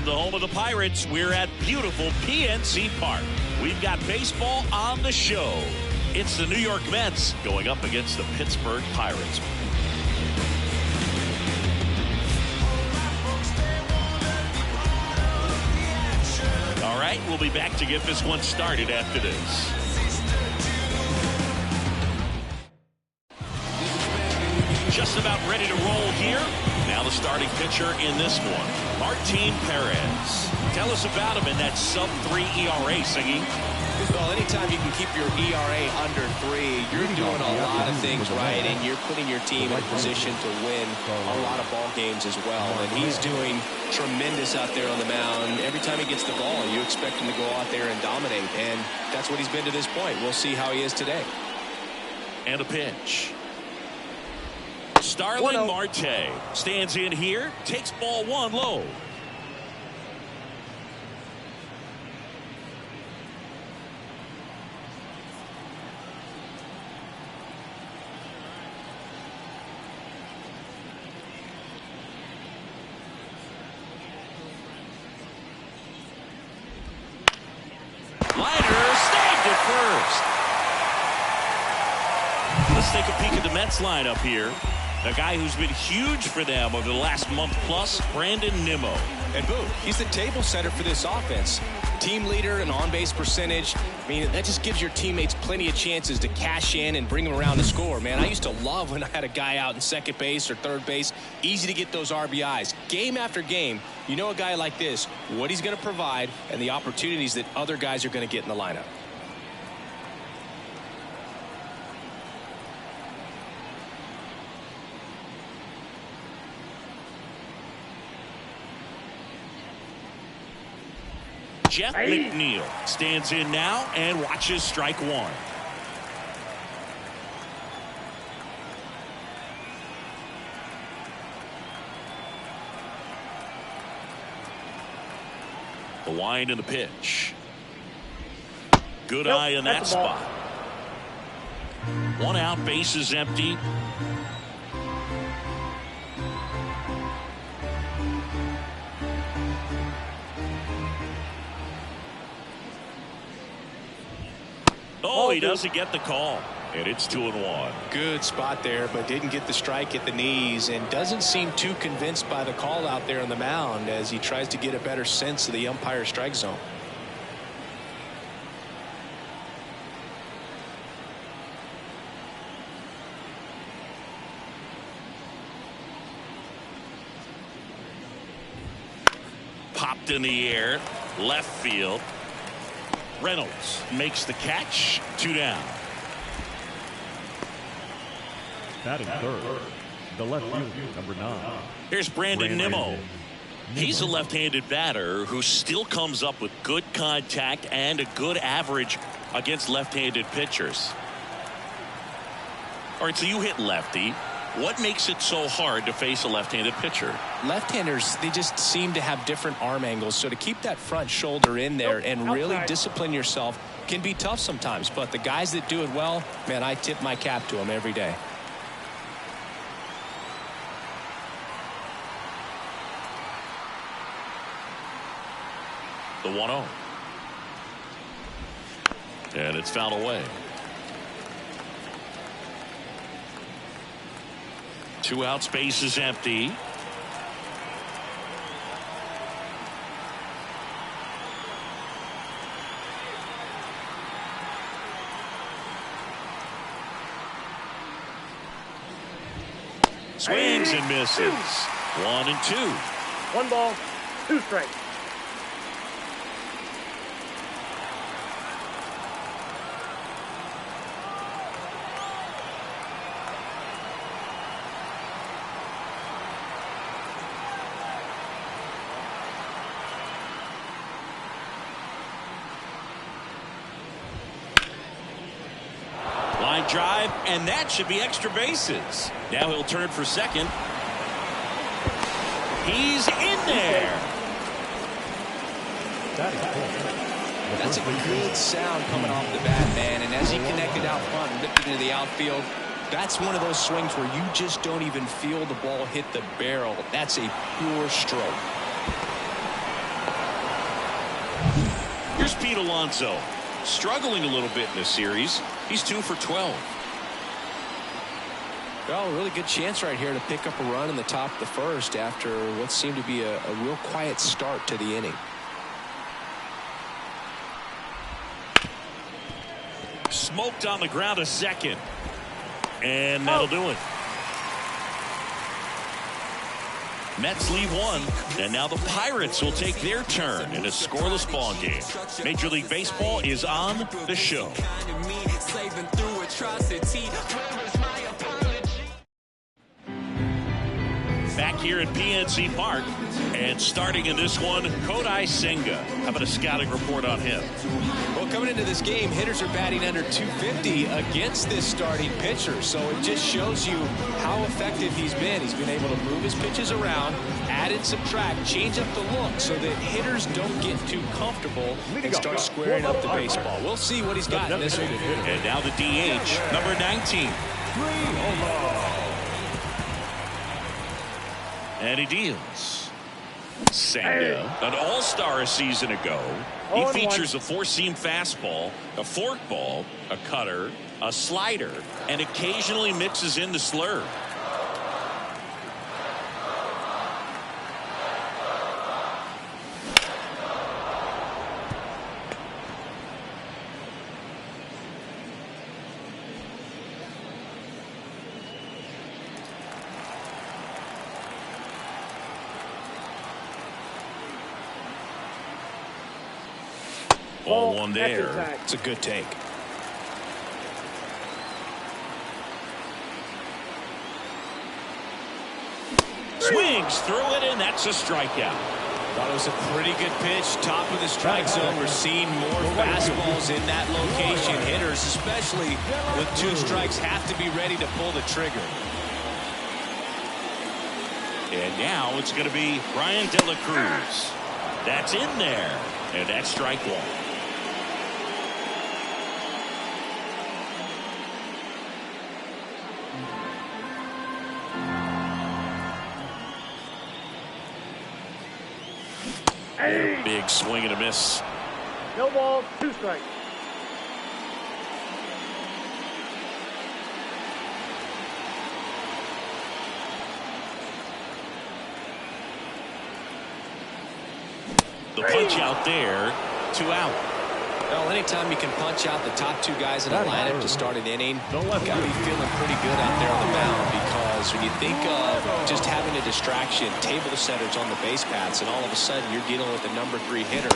From the home of the Pirates, we're at beautiful PNC Park. We've got baseball on the show. It's the New York Mets going up against the Pittsburgh Pirates. All right, we'll be back to get this one started after this. Just about ready to roll here. Now the starting pitcher in this one, Martin Perez. Tell us about him in that sub-3 ERA, Siggy. Well, anytime you can keep your ERA under 3, you're doing a lot of things right, and you're putting your team in a position to win a lot of ball games as well. And he's doing tremendous out there on the mound. Every time he gets the ball, you expect him to go out there and dominate, and that's what he's been to this point. We'll see how he is today. And a pitch. Starling Marte stands in here, takes ball 1 low. Liner snagged it first. Let's take a peek at the Mets lineup here. A guy who's been huge for them over the last month plus, Brandon Nimmo. And boom, he's the table setter for this offense. Team leader and on-base percentage. I mean, that just gives your teammates plenty of chances to cash in and bring them around to score. Man, I used to love when I had a guy out in second base or third base. Easy to get those RBIs. Game after game, you know a guy like this, what he's going to provide and the opportunities that other guys are going to get in the lineup. Jeff McNeil stands in now and watches strike 1. The wind and the pitch. Good eye in that spot. 1 out, base is empty. Oh, he doesn't get the call, and it's 2-1. Good spot there, but didn't get the strike at the knees, and doesn't seem too convinced by the call out there on the mound as he tries to get a better sense of the umpire strike zone. Popped in the air, left field. Reynolds makes the catch. 2 down. Batting third, the left fielder, number 9. Here's Brandon Nimmo. He's a left-handed batter who still comes up with good contact and a good average against left-handed pitchers. All right, so you hit lefty. What makes it so hard to face a left-handed pitcher? Left-handers, they just seem to have different arm angles, so to keep that front shoulder in there and really discipline yourself can be tough sometimes, but the guys that do it well, man, I tip my cap to them every day. The 1-0. And it's fouled away. 2 out, space is empty. Swings and misses. 1 and 2. 1 ball, 2 strikes. Line drive, and that should be extra bases. Now he'll turn for second. He's in there. That's a good sound coming off the bat, man. And as he connected out front and ripped it into the outfield, that's one of those swings where you just don't even feel the ball hit the barrel. That's a pure stroke. Pete Alonso struggling a little bit in this series. He's 2 for 12. Well, a really good chance right here to pick up a run in the top of the first after what seemed to be a real quiet start to the inning. Smoked on the ground a second. And that'll do it. Mets lead 1, and now the Pirates will take their turn in a scoreless ball game. Major League Baseball is on the show. Back here at PNC Park, and starting in this one, Kodai Senga. How about a scouting report on him? Well, coming into this game, hitters are batting under 250 against this starting pitcher, so it just shows you how effective he's been. He's been able to move his pitches around, add and subtract, change up the look so that hitters don't get too comfortable and start squaring up the baseball. We'll see what he's got in this one. And now the DH, number 19. And he deals. Senga, an all-star a season ago. He features a four-seam fastball, a forkball, a cutter, a slider, and occasionally mixes in the slurve. Ball one there. It's a good take. Swings through it, and that's a strikeout. Thought it was a pretty good pitch. Top of the strike zone. We're seeing more fastballs in that location. Hitters, especially with 2 strikes, have to be ready to pull the trigger. And now it's going to be Brian De La Cruz. That's in there. And that's strike 1. Big swing and a miss. No ball, 2 strikes. The punch out there, 2 out. Well, anytime you can punch out the top 2 guys in a lineup to start an inning, you've got to be feeling pretty good out there on the mound, because when you think of just having a distraction, table setters on the base paths, and all of a sudden you're dealing with the number 3 hitter,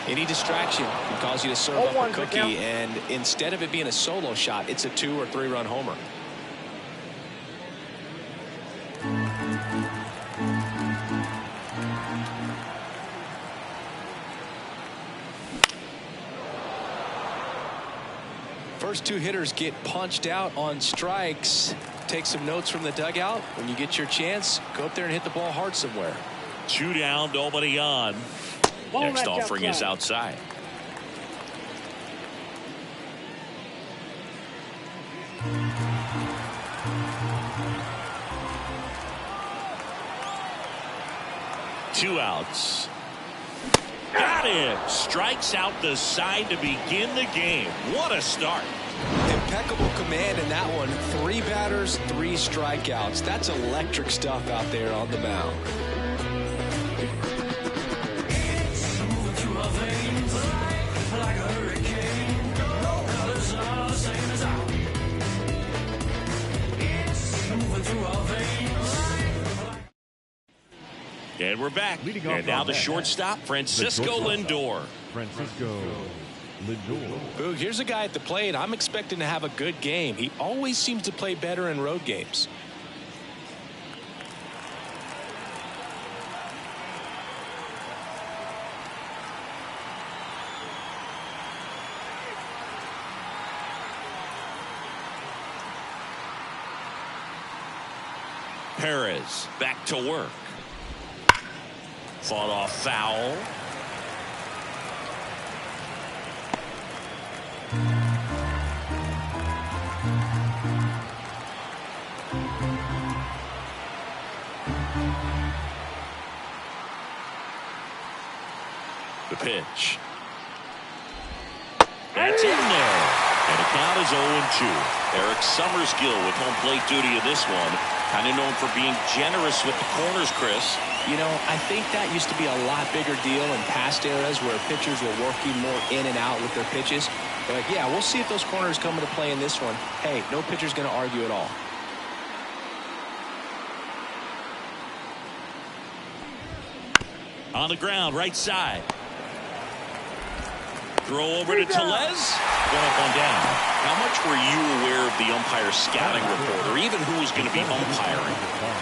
any distraction can cause you to serve up a cookie, and instead of it being a solo shot, it's a 2 or 3 run homer. First 2 hitters get punched out on strikes. Take some notes from the dugout. When you get your chance, go up there and hit the ball hard somewhere. 2 down, nobody on. Next offering is outside. Two outs. Got him. Strikes out the side to begin the game. What a start. Impeccable command in that one. 3 batters, 3 strikeouts. That's electric stuff out there on the mound. And we're back. And now the shortstop, Francisco Lindor. Francisco Lindor. Boog, here's a guy at the plate. I'm expecting to have a good game. He always seems to play better in road games. Perez back to work. Fought off foul. The pitch. That's in there. And the count is 0-2. Eric Summerskill with home plate duty in this one. Kind of known for being generous with the corners, Chris. You know, I think that used to be a lot bigger deal in past eras where pitchers were working more in and out with their pitches. But, yeah, we'll see if those corners come into play in this one. Hey, no pitcher's going to argue at all. On the ground, right side. Throw over to Tellez. Going up on down. How much were you aware of the umpire scouting report, or even who was going to be umpiring?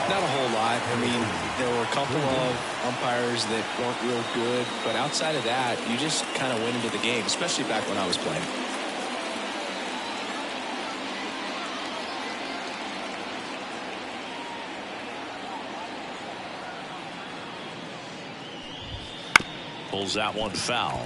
Not a whole lot. I mean, there were a couple of umpires that weren't real good, but outside of that, you just kind of went into the game, especially back when I was playing. Pulls that one foul.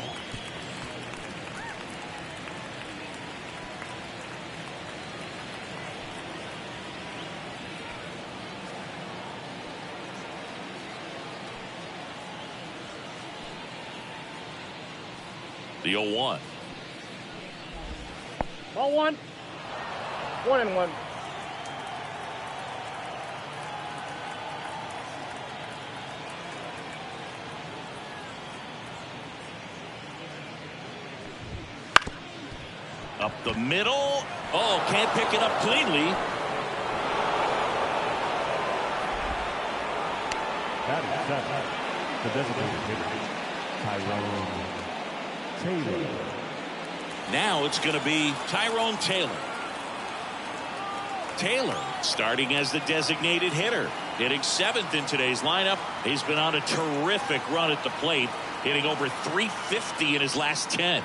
The 0-1. Ball one. 1-1. Up the middle. Oh, can't pick it up cleanly. That is set. The designated hitter, Tyrone Taylor. Now it's going to be Tyrone Taylor. Taylor starting as the designated hitter, hitting 7th in today's lineup. He's been on a terrific run at the plate, hitting over .350 in his last 10.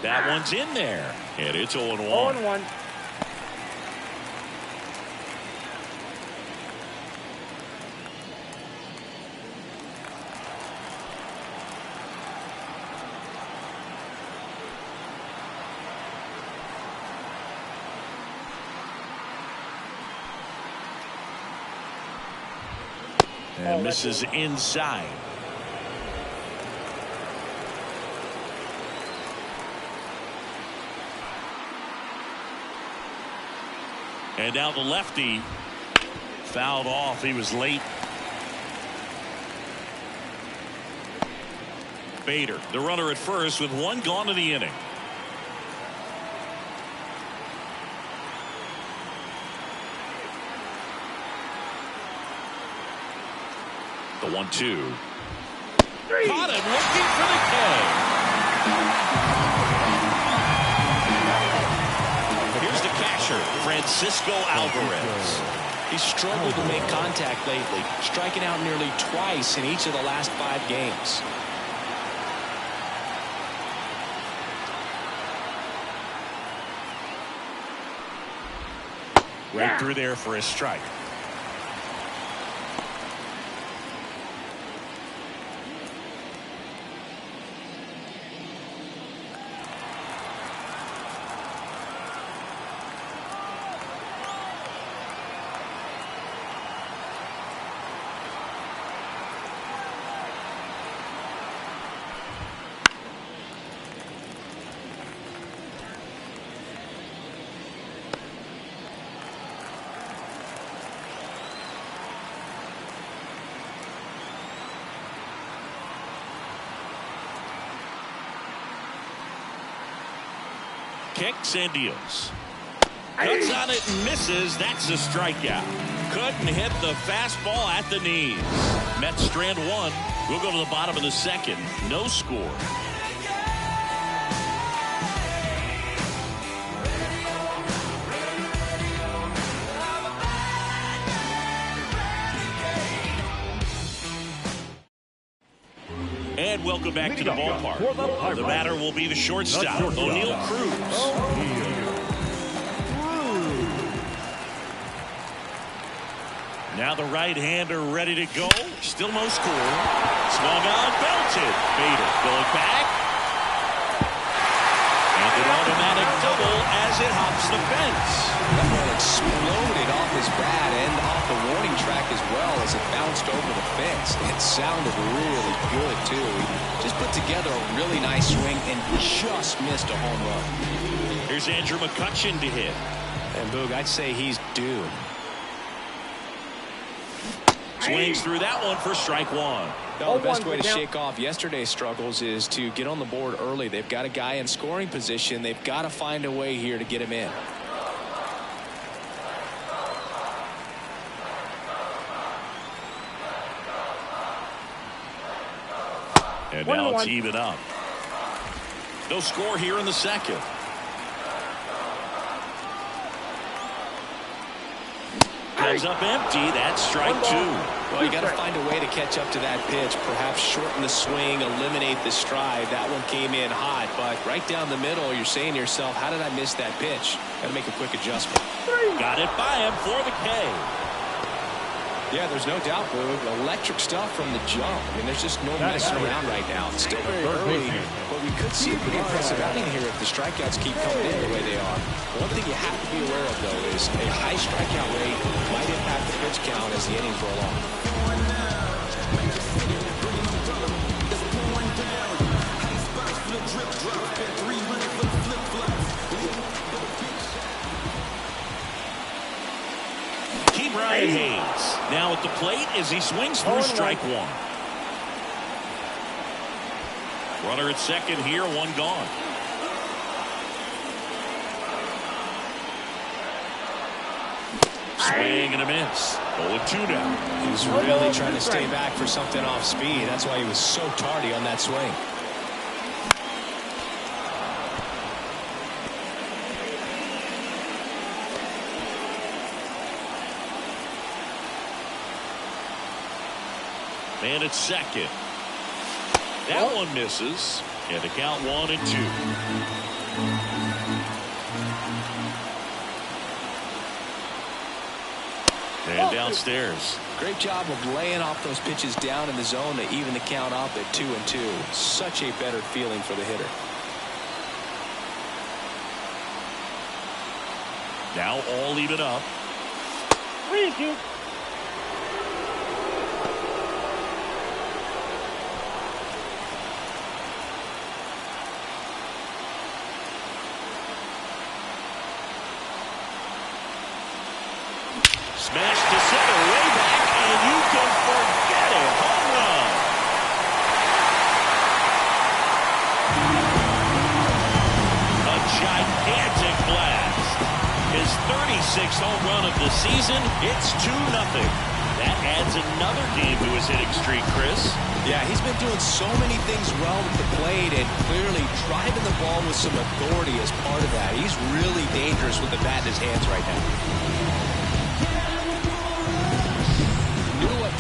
That one's in there, and it's 0-1. 0-1. And misses inside. And now the lefty fouled off. He was late. Bader, the runner at first with one gone in the inning. The 1-2. Caught him looking for the K. Here's the catcher, Francisco Alvarez. He's struggled to make contact lately, striking out nearly twice in each of the last 5 games. Right through there for a strike. Kicks and deals. Cuts on it and misses. That's a strikeout. Couldn't hit the fastball at the knees. Mets strand one. We'll go to the bottom of the second. No score. And welcome back to the ballpark. The batter will be the shortstop, O'Neill Cruz. Now the right-hander ready to go. Still no score. Swung on, belted. Bader going back. And An automatic double as it hops the fence. That ball exploded off his bat and off the warning track as well as it bounced over the fence. It sounded really good, too. He just put together a really nice swing and just missed a home run. Here's Andrew McCutchen to hit. And Boog, I'd say he's due. Swings through that one for strike one. No, the best way to shake off yesterday's struggles is to get on the board early. They've got a guy in scoring position. They've got to find a way here to get him in. And now it's even up. No score here in the second. Comes up empty. That's strike two. Well, you got to find a way to catch up to that pitch. Perhaps shorten the swing, eliminate the stride. That one came in hot, but right down the middle, you're saying to yourself, how did I miss that pitch? Got to make a quick adjustment. Got it by him for the K. Yeah, there's no doubt, Boog. Electric stuff from the jump. I mean, there's just no messing around right now. It's still very early, but we could see a pretty impressive outing here if the strikeouts keep coming in the way they are. One thing you have to be aware of, though, is a high strikeout rate might impact the pitch count as the innings roll on. Brian Hayes now at the plate as he swings through strike one. Runner at second here, one gone. Swing and a miss. 0-2 now. He's really trying to stay back for something off speed. That's why he was so tardy on that swing. Man at second. That one misses. And the count 1-2. And downstairs. Great job of laying off those pitches down in the zone to even the count up at 2-2. Such a better feeling for the hitter. Now all even up. 3-2. Smash to center, way back, and you can forget it. Home run. A gigantic blast. His 36th home run of the season. It's 2-0. That adds another game to his hitting streak, Chris. Yeah, he's been doing so many things well with the plate and clearly driving the ball with some authority as part of that. He's really dangerous with the bat in his hands right now.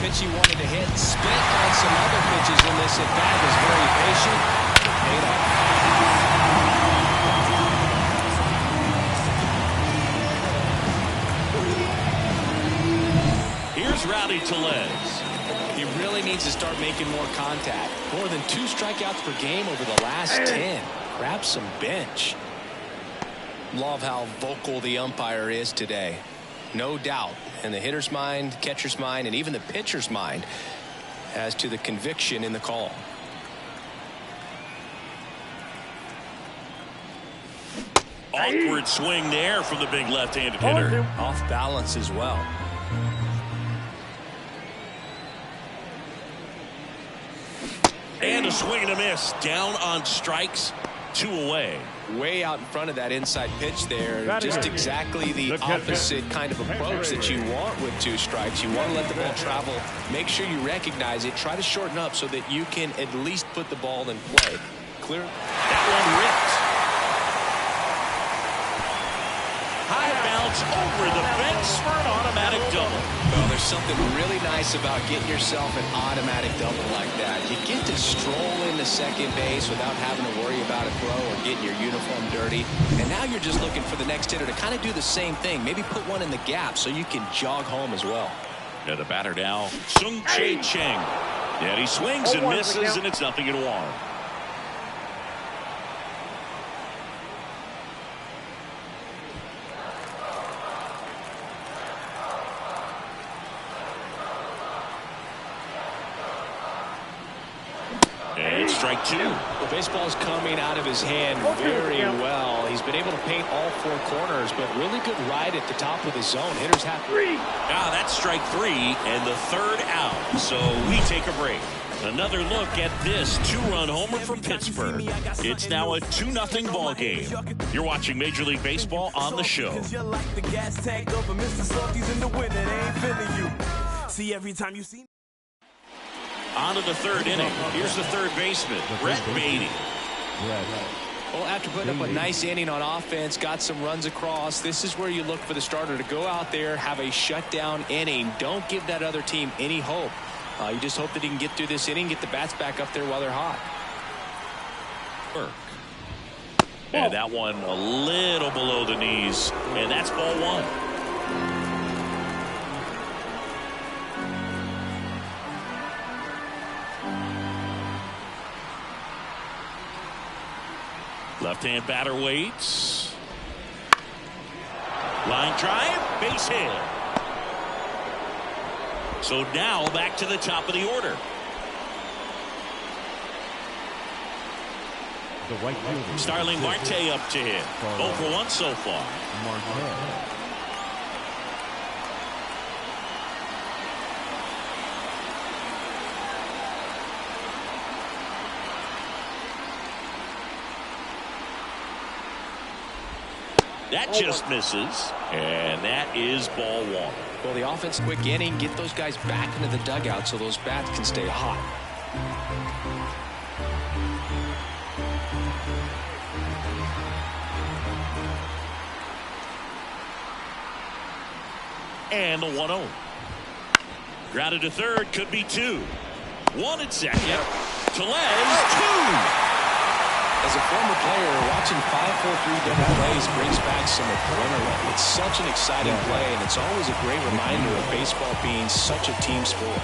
Pitch he wanted to hit, spit on some other pitches in this at bat, was very patient. It paid off. Here's Rowdy Tellez. He really needs to start making more contact. More than 2 strikeouts per game over the last 10. Grab some bench. Love how vocal the umpire is today. No doubt in the hitter's mind, catcher's mind, and even the pitcher's mind as to the conviction in the call. Awkward swing there from the big left-handed hitter. Off balance as well. And a swing and a miss. Down on strikes. 2 away. Way out in front of that inside pitch there. Just exactly the opposite kind of approach that you want with 2 strikes. You want to let the ball travel. Make sure you recognize it. Try to shorten up so that you can at least put the ball in play. Clear. That one ripped. High bounce over the fence for an automatic double. Well, there's something really nice about getting yourself an automatic double like that. You get to stroll into second base without having to worry about a throw or getting your uniform dirty. And now you're just looking for the next hitter to kind of do the same thing. Maybe put one in the gap so you can jog home as well. Yeah, the batter now, Sung-Chae Cheng. Yeah, he swings and misses, and it's 0-1. strike two. Well, baseball is coming out of his hand very well. He's been able to paint all four corners, but really good ride at the top of the zone. Hitters have three. That's strike three and the third out. So we take a break. Another look at this two-run homer from Pittsburgh. It's now a 2-0 ball game. You're watching Major League Baseball on the show. On to the third inning. Here's the third baseman, Brett Baty. Well, after putting up a nice inning on offense, got some runs across, this is where you look for the starter to go out there, have a shutdown inning. Don't give that other team any hope. You just hope that he can get through this inning, get the bats back up there while they're hot. And that one a little below the knees, and that's ball one. Left-hand batter waits. Line drive, base hit. So now back to the top of the order. The right fielder. Starling Marte up to hit. 0 for 1 so far. Marte. That just misses, and that is ball one. Well, the offense quick inning, get those guys back into the dugout so those bats can stay hot. And the 1-0. Grounded to third, could be two. One at second. Tellez, 2. As a former player, watching 5-4-3 double plays brings back some adrenaline. It's such an exciting play, and it's always a great reminder of baseball being such a team sport.